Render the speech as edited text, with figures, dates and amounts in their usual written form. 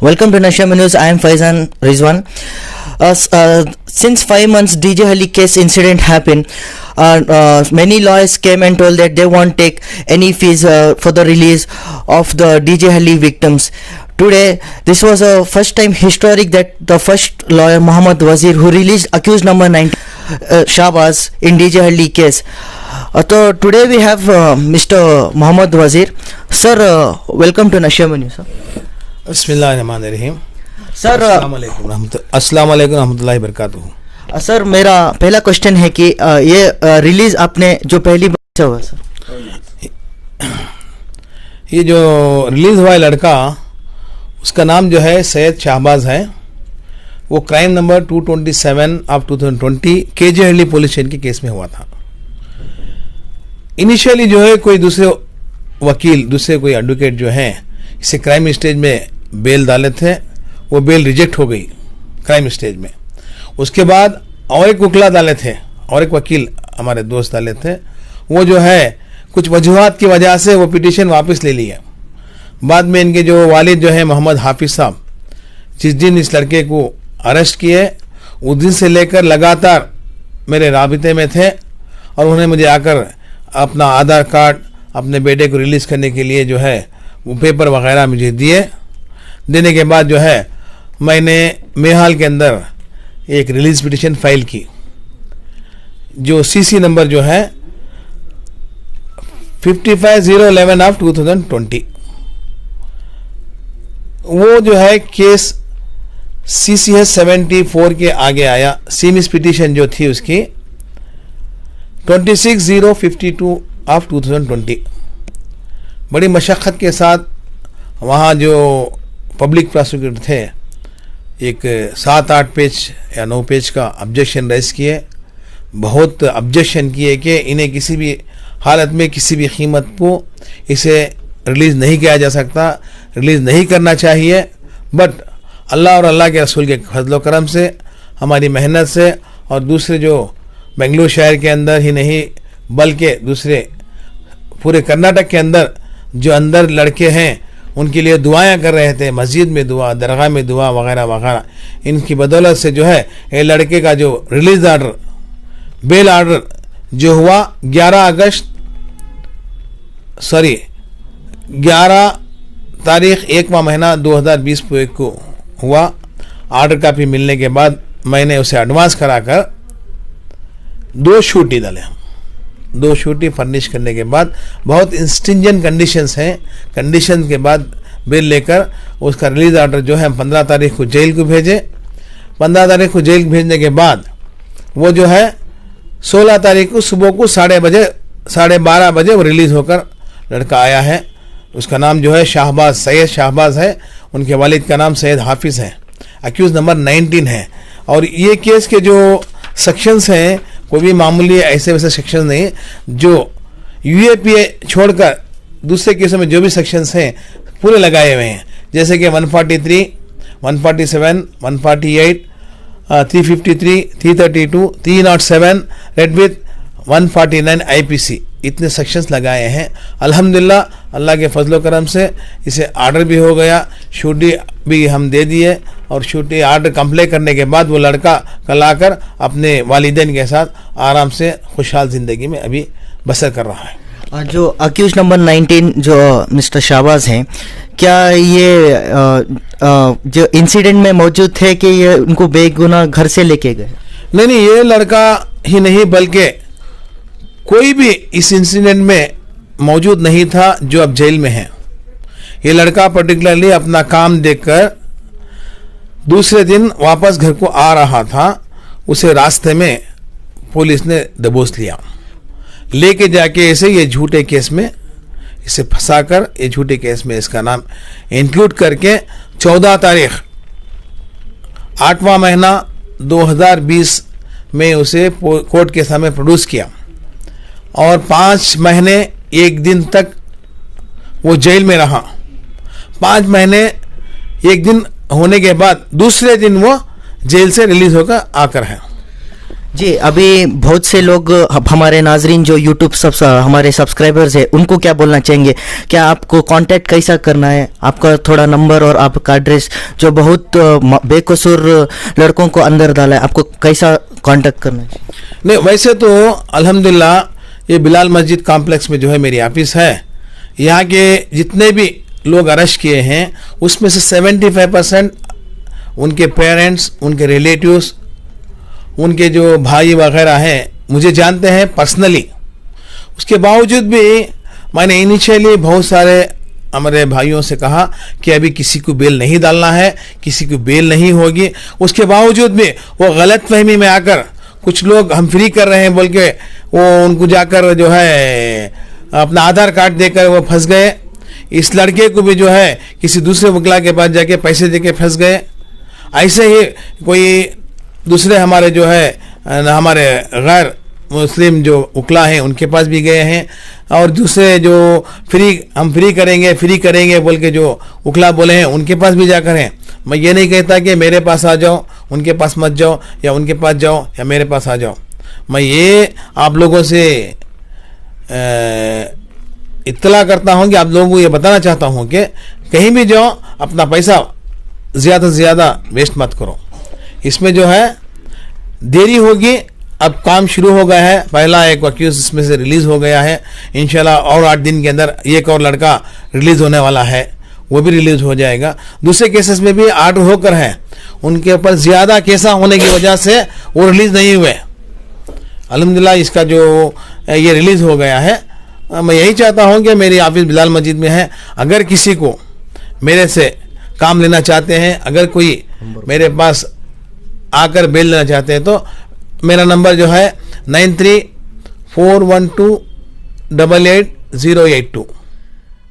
Welcome to Nasham News. I am Faizan Rizwan. Since 5 months DJ Halli case incident happened, many lawyers came and told that they won't take any fees for the release of the DJ Halli victims. Today, this was a first time historic that the first lawyer Mohammad Wazir, who released accused number 9 Shahbaz in DJ Halli case. So today we have Mr. Mohammad Wazir. Sir, welcome to Nasham News. बिस्मिल्लाहिर्रहमानिर्रहीम। Sir अस्सलाम वालेकुम रहमतुल्लाहि बरकातुहू। Sir, मेरा पहला question है कि ये release आपने जो पहली बार हुआ सर, ये जो रिलीज हुआ है लड़का, उसका नाम जो है सैयद शाहबाज है। वो क्राइम नंबर 227 ऑफ 2020 केजे हल्ली पुलिस स्टेशन के केस में हुआ था। इनिशियली जो है कोई दूसरे वकील, दूसरे कोई एडवोकेट जो है इसे क्राइम स्टेज में बेल डाले थे, वो बेल रिजेक्ट हो गई क्राइम स्टेज में। उसके बाद और एक वकीला डाले थे और एक वकील हमारे दोस्त डाले थे, वो जो है कुछ वजूहात की वजह से वो पिटीशन वापस ले लिया। बाद में इनके जो वालिद जो है मोहम्मद हाफिज साहब, जिस दिन इस लड़के को अरेस्ट किए उस दिन से लेकर लगातार मेरे राबिते में थे और उन्होंने मुझे आकर अपना आधार कार्ड अपने बेटे को रिलीज़ करने के लिए जो है वो पेपर वगैरह मुझे दिए। देने के बाद जो है मैंने मेहाल के अंदर एक रिलीज पिटीशन फाइल की, जो सीसी नंबर जो है 55011 ऑफ 2020। वो जो है केस सीसी है 74 के आगे आया। सीमिस पिटीशन जो थी उसकी 26052 ऑफ 2020। बड़ी मशक्क़त के साथ वहाँ जो पब्लिक प्रोसिक्यूटर थे एक 7-8 पेज या 9 पेज का ऑब्जेक्शन रेज किए। बहुत ऑब्जेक्शन किए कि इन्हें किसी भी हालत में किसी भी कीमत को इसे रिलीज़ नहीं किया जा सकता, रिलीज़ नहीं करना चाहिए। बट अल्लाह और अल्लाह के रसूल के फजल करम से, हमारी मेहनत से और दूसरे जो बेंगलुरु शहर के अंदर ही नहीं बल्कि दूसरे पूरे कर्नाटक के अंदर जो अंदर लड़के हैं उनके लिए दुआएं कर रहे थे, मस्जिद में दुआ, दरगाह में दुआ वगैरह वगैरह। इनकी बदौलत से जो है ये लड़के का जो रिलीज आर्डर, बेल आर्डर जो हुआ 11 तारीख 1वां महीना 2020 को हुआ। आर्डर कापी मिलने के बाद मैंने उसे एडवांस कराकर 2 शूटी डाले। 2 शूटी फर्निश करने के बाद बहुत इंस्टिंजेंट कंडीशंस हैं। कंडीशन के बाद बिल लेकर उसका रिलीज ऑर्डर जो है 15 तारीख को जेल को भेजे। 15 तारीख को जेल भेजने के बाद वो जो है 16 तारीख को सुबह को 12:30 बजे वो रिलीज होकर लड़का आया है। उसका नाम जो है शाहबाज, सैयद शाहबाज है। उनके वालिद का नाम सैयद हाफिज है। अक्यूज नंबर 19 है। और ये केस के जो सेक्शंस हैं कोई भी मामूली ऐसे वैसे सेक्शन नहीं, जो यूएपीए छोड़कर दूसरे केसों में जो भी सेक्शंस हैं पूरे लगाए हुए हैं। जैसे कि 143, 147, 148, 353, 332, 307 रेड विथ 149 आईपीसी, इतने सेक्शंस लगाए हैं। अल्हम्दुलिल्लाह अल्लाह के फजलो करम से इसे आर्डर भी हो गया, शूटी भी हम दे दिए और शूटी आर्डर कंप्लीट करने के बाद वो लड़का कल आकर अपने वालिदैन के साथ आराम से खुशहाल ज़िंदगी में अभी बसर कर रहा है। जो अक्यूज नंबर 19 जो मिस्टर शाहबाज हैं, क्या ये जो इंसिडेंट में मौजूद थे कि ये उनको बेगुनाह घर से लेके गए? नहीं, ये लड़का ही नहीं बल्कि कोई भी इस इंसिडेंट में मौजूद नहीं था जो अब जेल में है। ये लड़का पर्टिकुलरली अपना काम देखकर दूसरे दिन वापस घर को आ रहा था। उसे रास्ते में पुलिस ने दबोच लिया, लेके जाके इसे ये झूठे केस में इसे फंसाकर ये झूठे केस में इसका नाम इंक्लूड करके 14 तारीख 8वां महीना 2020 में उसे कोर्ट के सामने प्रोड्यूस किया और 5 महीने 1 दिन तक वो जेल में रहा। 5 महीने 1 दिन होने के बाद दूसरे दिन वो जेल से रिलीज होकर आकर है। जी, अभी बहुत से लोग हमारे नाजरीन जो यूट्यूब हमारे सब्सक्राइबर्स हैं, उनको क्या बोलना चाहेंगे? क्या आपको कांटेक्ट कैसा करना है? आपका थोड़ा नंबर और आपका एड्रेस, जो बहुत बेकसूर लड़कों को अंदर डाला है, आपको कैसा कांटेक्ट करना चाहिए? नहीं, वैसे तो अल्हम्दुलिल्लाह ये बिलाल मस्जिद कॉम्प्लेक्स में जो है मेरी ऑफिस है। यहाँ के जितने भी लोग अरेस्ट किए हैं उसमें से 75% उनके पेरेंट्स, उनके रिलेटिव्स, उनके जो भाई वगैरह हैं मुझे जानते हैं पर्सनली। उसके बावजूद भी मैंने इनिशियली बहुत सारे हमारे भाइयों से कहा कि अभी किसी को बेल नहीं डालना है, किसी को बेल नहीं होगी। उसके बावजूद भी वो गलत फहमी में आकर कुछ लोग हम फ्री कर रहे हैं बोल के वो उनको जाकर जो है अपना आधार कार्ड देकर वो फंस गए। इस लड़के को भी जो है किसी दूसरे वकील के पास जाके पैसे देके फंस गए। ऐसे ही कोई दूसरे हमारे जो है हमारे गैर मुस्लिम जो उकला हैं उनके पास भी गए हैं, और दूसरे जो हम फ्री करेंगे बोल के जो उकला बोले हैं उनके पास भी जाकर हैं। मैं ये नहीं कहता कि मेरे पास आ जाओ, उनके पास मत जाओ, या उनके पास जाओ या मेरे पास आ जाओ। मैं ये आप लोगों से इत्तला करता हूँ कि आप लोगों को ये बताना चाहता हूँ कि कहीं भी जाओ अपना पैसा ज़्यादा से ज़्यादा वेस्ट मत करो। इसमें जो है देरी होगी। अब काम शुरू हो गया है, पहला एक अक्यूज इसमें से रिलीज हो गया है। इंशाल्लाह और 8 दिन के अंदर एक और लड़का रिलीज होने वाला है, वो भी रिलीज हो जाएगा। दूसरे केसेस में भी आर्डर होकर हैं, उनके ऊपर ज़्यादा केसा होने की वजह से वो रिलीज नहीं हुए। अल्हम्दुलिल्लाह इसका जो ये रिलीज हो गया है। मैं यही चाहता हूँ कि मेरी ऑफिस बिलाल मस्जिद में है। अगर किसी को मेरे से काम लेना चाहते हैं, अगर कोई मेरे पास आकर बेल लेना चाहते हैं, तो मेरा नंबर जो है 9341288082।